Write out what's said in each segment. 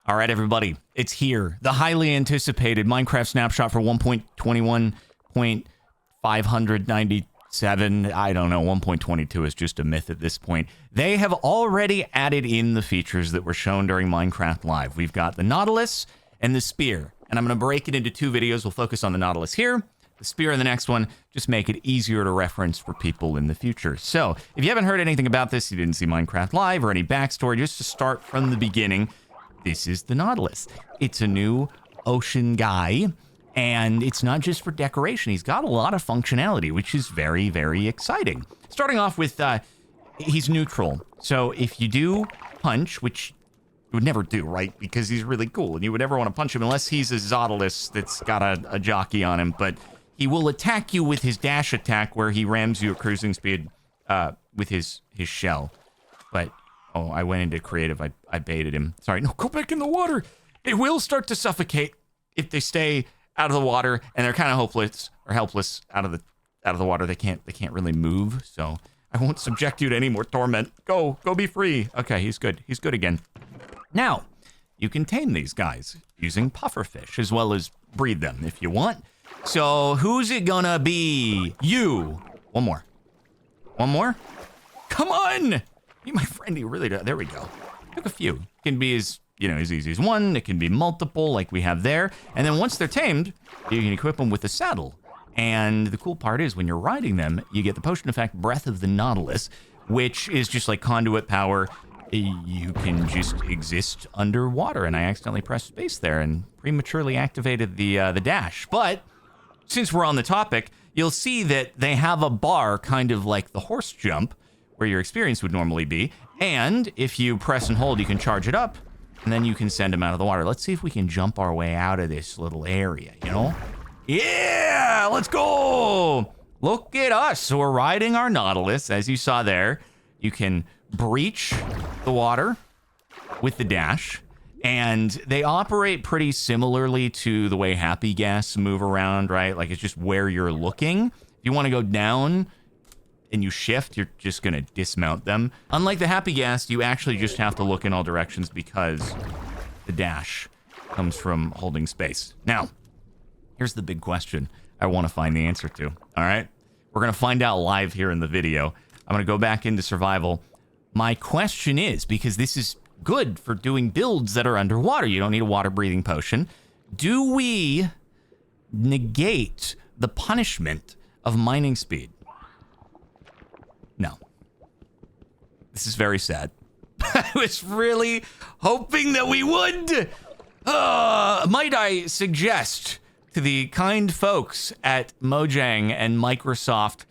All right, everybody, it's here. The highly anticipated Minecraft snapshot for 1.21.597. I don't know, 1.22 is just a myth at this point. They have already added in the features that were shown during Minecraft Live. We've got the Nautilus and the Spear, and I'm going to break it into two videos. We'll focus on the Nautilus here, the Spear in the next one, just make it easier to reference for people in the future. So, if you haven't heard anything about this, you didn't see Minecraft Live or any backstory, just to start from the beginning, this is the Nautilus. It's a new ocean guy, and it's not just for decoration. He's got a lot of functionality, which is very, very exciting. Starting off with, he's neutral. So if you do punch, which you would never do, right? Because he's really cool, and you would never want to punch him unless he's a Zautilus that's got a jockey on him. But he will attack you with his dash attack, where he rams you at cruising speed with his shell. But oh, I went into creative. I baited him. Sorry. No, go back in the water. They will start to suffocate if they stay out of the water, and they're kind of hopeless or helpless out of the water. They can't really move. So I won't subject you to any more torment. Go be free. Okay, he's good. He's good again. Now, you can tame these guys using pufferfish as well as breed them if you want. So who's it gonna be? You. One more. One more. Come on. Be my friend, you really do. There we go. Took a few. It can be as easy as one. It can be multiple, like we have there. And then once they're tamed, you can equip them with a saddle. And the cool part is when you're riding them, you get the potion effect Breath of the Nautilus, which is just like conduit power. You can just exist underwater. And I accidentally pressed space there and prematurely activated the dash. But since we're on the topic, you'll see that they have a bar kind of like the horse jump, where your experience would normally be, and if you press and hold, you can charge it up, and then you can send them out of the water. Let's see if we can jump our way out of this little area, you know? Yeah, let's go! Look at us. So we're riding our Nautilus, as you saw there. You can breach the water with the dash, and they operate pretty similarly to the way happy gas move around, right? Like, it's just where you're looking. If you want to go down and you shift, you're just gonna dismount them. Unlike the happy gas, you actually just have to look in all directions because the dash comes from holding space. Now, here's the big question I want to find the answer to, all right? We're gonna find out live here in the video. I'm gonna go back into survival. My question is, because this is good for doing builds that are underwater, you don't need a water breathing potion, do we negate the punishment of mining speed? No. This is very sad. I was really hoping that we would. Might I suggest to the kind folks at Mojang and Microsoft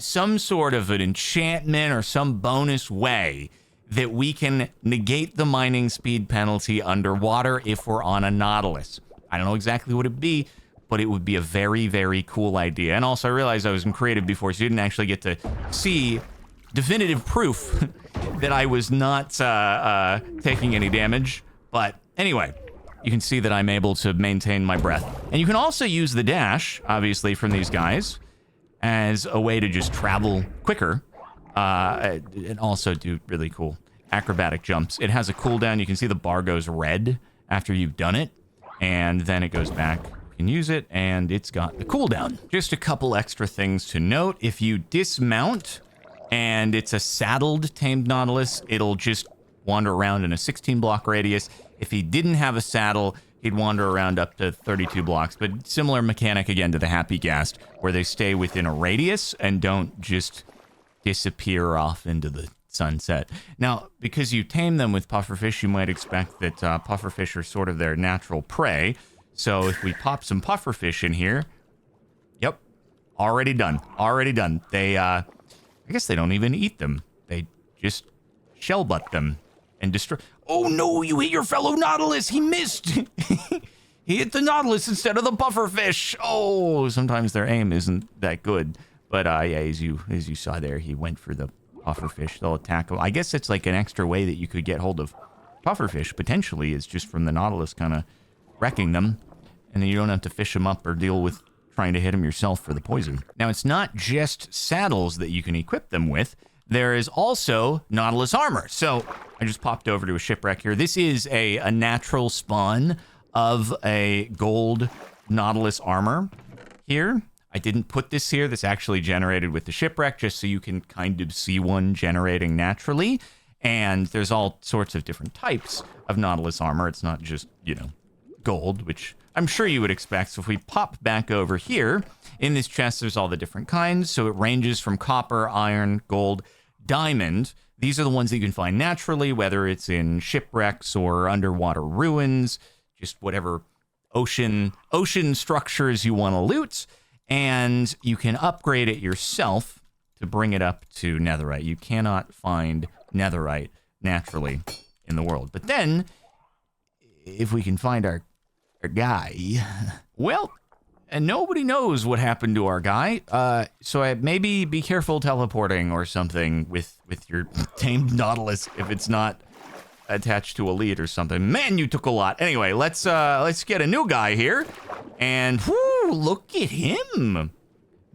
some sort of an enchantment or some bonus way that we can negate the mining speed penalty underwater if we're on a Nautilus. I don't know exactly what it'd be, but it would be a very, very cool idea. And also, I realized I was in creative before, so you didn't actually get to see definitive proof that I was not taking any damage. But anyway, you can see that I'm able to maintain my breath. And you can also use the dash, obviously, from these guys as a way to just travel quicker and also do really cool acrobatic jumps. It has a cooldown. You can see the bar goes red after you've done it, and then it goes back. Can use it, and it's got the cooldown. Just a couple extra things to note. If you dismount and it's a saddled tamed Nautilus, it'll just wander around in a 16 block radius. If he didn't have a saddle, he'd wander around up to 32 blocks, but similar mechanic again to the happy gas, where they stay within a radius and don't just disappear off into the sunset. Now, because you tame them with pufferfish, you might expect that pufferfish are sort of their natural prey. So if we pop some pufferfish in here, yep, already done, already done. They, I guess they don't even eat them. They just shell butt them and destroy. Oh no, you hit your fellow Nautilus. He missed. He hit the Nautilus instead of the pufferfish. Oh, sometimes their aim isn't that good. But yeah, as you saw there, he went for the pufferfish. They'll attack him. I guess it's like an extra way that you could get hold of pufferfish, potentially, is just from the Nautilus kind of wrecking them. And then you don't have to fish them up or deal with trying to hit them yourself for the poison. Now, it's not just saddles that you can equip them with. there is also Nautilus armor. So I just popped over to a shipwreck here. This is a natural spawn of a gold Nautilus armor here. I didn't put this here. This actually generated with the shipwreck just so you can kind of see one generating naturally. And there's all sorts of different types of Nautilus armor. It's not just, you know, gold, which I'm sure you would expect. So if we pop back over here, in this chest, there's all the different kinds. So it ranges from copper, iron, gold, diamond. These are the ones that you can find naturally, whether it's in shipwrecks or underwater ruins, just whatever ocean structures you want to loot. And you can upgrade it yourself to bring it up to netherite. You cannot find netherite naturally in the world. But then, if we can find our guy, well, and nobody knows what happened to our guy. So maybe be careful teleporting or something with your tamed Nautilus if it's not attached to a lead or something. Man, you took a lot. Anyway, let's get a new guy here. And whoo, look at him.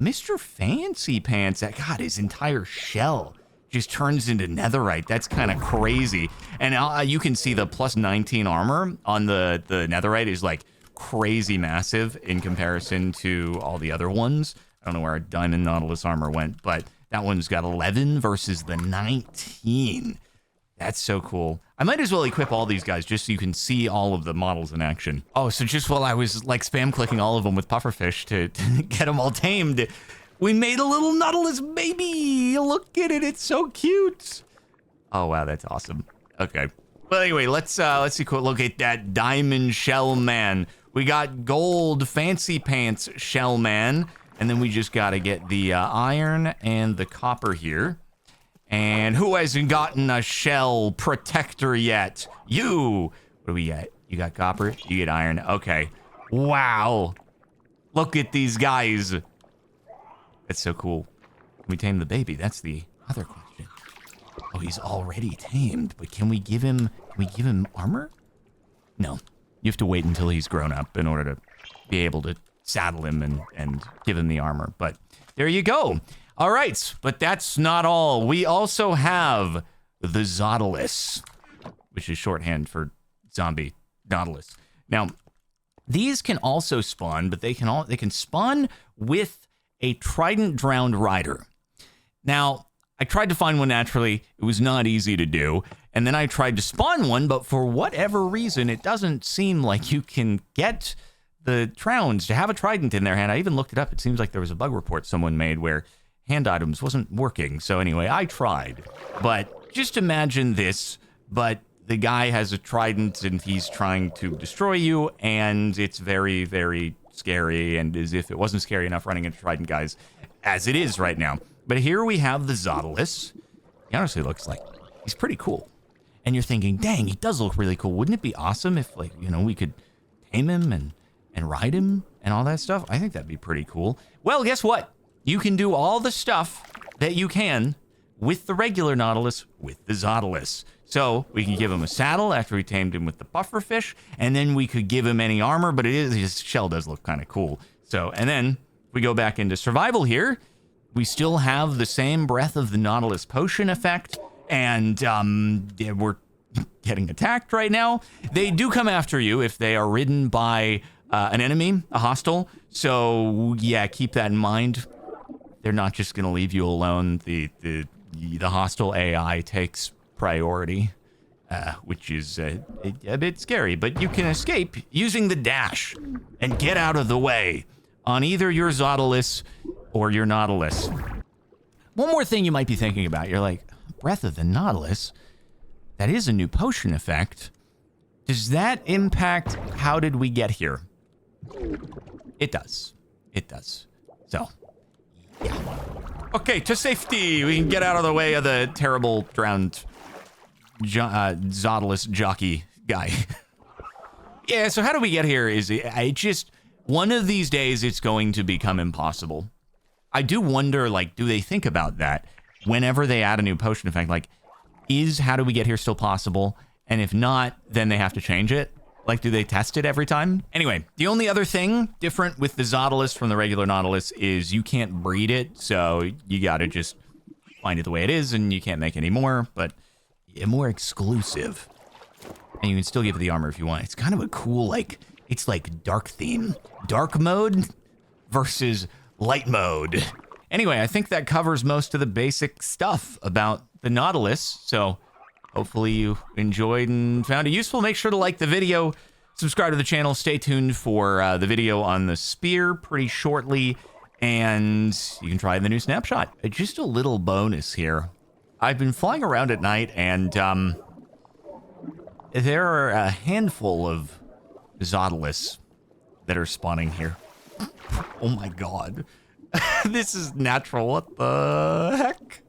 Mr. Fancy Pants. God, his entire shell just turns into netherite. That's kind of crazy. And you can see the plus 19 armor on the netherite is like crazy massive in comparison to all the other ones. I don't know where our diamond Nautilus armor went, but that one's got 11 versus the 19. That's so cool. I might as well equip all these guys just so you can see all of the models in action. Oh, so just while I was like spam clicking all of them with pufferfish to get them all tamed, we made a little Nautilus baby. Look at it. It's so cute. Oh, wow. That's awesome. Okay. Well, anyway, let's see. Look at that diamond shell man. We got gold fancy pants shell man. And then we just got to get the iron and the copper here. And who hasn't gotten a shell protector yet? You. What do we get? You got copper? You get iron. Okay. Wow. Look at these guys. That's so cool. Can we tame the baby? That's the other question. Oh, he's already tamed, but can we give him armor? No. You have to wait until he's grown up in order to be able to saddle him and give him the armor. But there you go. All right, but that's not all. We also have the Zautilus, which is shorthand for zombie Nautilus. Now, these can also spawn, but they can spawn with a trident drowned rider. Now, I tried to find one naturally. It was not easy to do. And then I tried to spawn one, but for whatever reason, it doesn't seem like you can get the Trowns to have a trident in their hand. I even looked it up. It seems like there was a bug report someone made where hand items wasn't working. So anyway, I tried. But just imagine this, but the guy has a trident and he's trying to destroy you, and it's very, very scary, and as if it wasn't scary enough running into trident guys as it is right now. But here we have the Zautilus. He honestly looks like he's pretty cool. And you're thinking, dang, he does look really cool. Wouldn't it be awesome if, like, you know, we could tame him and ride him and all that stuff? I think that'd be pretty cool. Well, guess what? You can do all the stuff that you can with the regular Nautilus with the Zautilus. So we can give him a saddle after we tamed him with the pufferfish, and then we could give him any armor, but his shell does look kind of cool. So, and then we go back into survival here. We still have the same Breath of the Nautilus potion effect, and we're getting attacked right now. They do come after you if they are ridden by an enemy, a hostile. So yeah, keep that in mind. They're not just going to leave you alone. The hostile AI takes priority, which is a bit scary. But you can escape using the dash and get out of the way on either your Zautilus or your Nautilus. One more thing you might be thinking about. You're like, Breath of the Nautilus? That is a new potion effect. Does that impact how did we get here? It does. It does. So, yeah. Okay, to safety. We can get out of the way of the terrible drowned Zautilus jockey guy. Yeah, so how do we get here is one of these days it's going to become impossible. I do wonder, like, do they think about that whenever they add a new potion effect? Like, is how do we get here still possible? And if not, then they have to change it. Like, do they test it every time? Anyway, the only other thing different with the Zautilus from the regular Nautilus is you can't breed it, so you gotta just find it the way it is, and you can't make any more, but yeah, more exclusive. And you can still give it the armor if you want. It's kind of a cool, like, it's like dark theme. Dark mode versus light mode. Anyway, I think that covers most of the basic stuff about the Nautilus. So hopefully you enjoyed and found it useful. Make sure to like the video, subscribe to the channel, stay tuned for the video on the spear pretty shortly, and you can try the new snapshot. Just a little bonus here. I've been flying around at night, and there are a handful of Zautilus that are spawning here. Oh my god. This is natural. What the heck?